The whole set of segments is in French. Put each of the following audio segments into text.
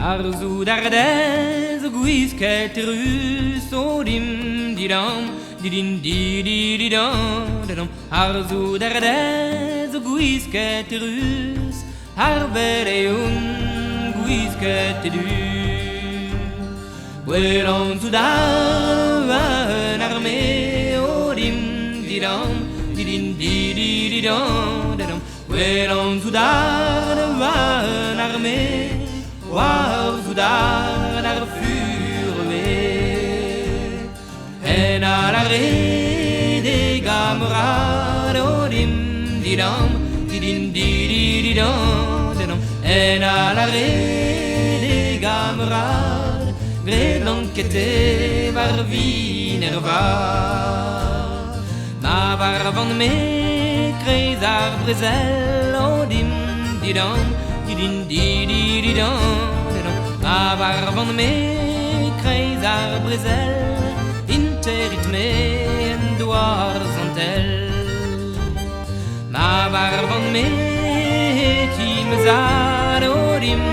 Arzu d'ardez guisket rus odim didam didin didididam Arzu d'ardez guisket rus Arbereun guisket du Weron Sudan armée odim didam didin didididam Weron Sudan armée War Sudan ar furme En à l'arrêt des camarades odim didam didin didididam En à l'arrêt des camarades Gred l'enquête var vinerva Ma var van me kreis ar brezel odim didam didin didididam Ma var van me kreis ar brezel Interit me en doar zantel Ma var van me timzad odim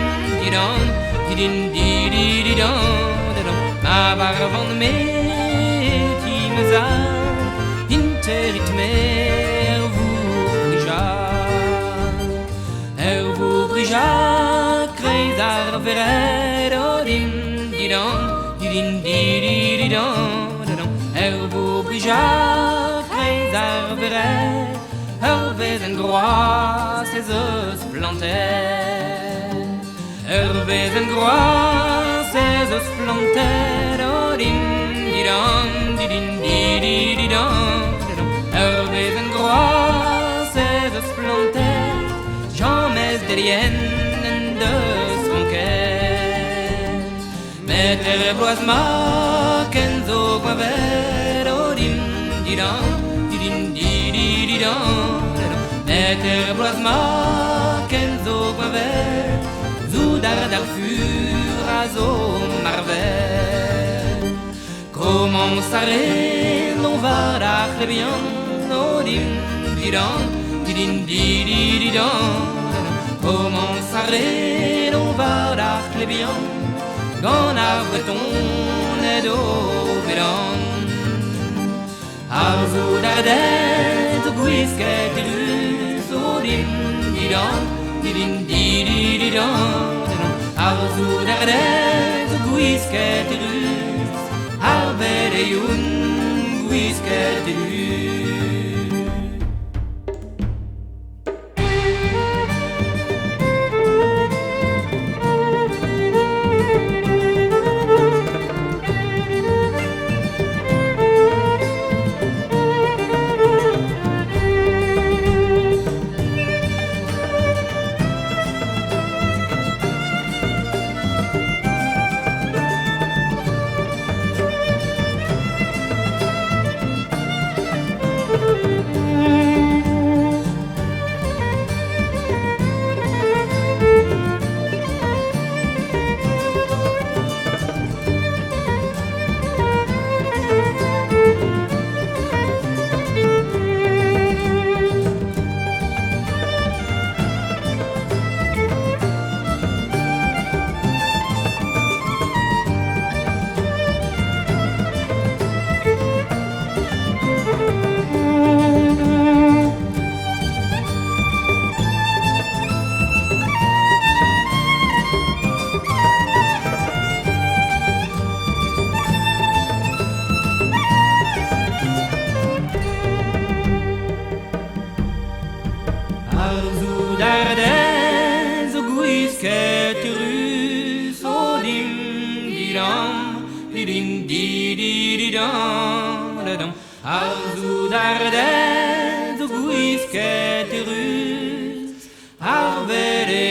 didam didin didididam Ma var van me timzad Interit me brija kreis ar vered odim didam didin didididam vo brija kreis ar vered vez en groas ez eus plantet vez en groas ez eus plantet odim didam didin didididam vez en groas ez eus plantet Jamais derrière de son cœur Mettre bloise ma kenzo guaver odim didam didin didididam Mettre bloise ma kenzo guaver Zoudar d'arfur azo marvel Comment s'arrête l'on va d'archle bien odim didam didin didididam Comment s'arrête l'on va d'archle bien Gant ar breton ed o vedan Arzo d'ardez guisket rus odim didam didin didididam Arzo d'ardez guisket rus Arbereun guisket rus Guisket rus odim didam didin didididam Arzu d'ardez guisket rus Arvede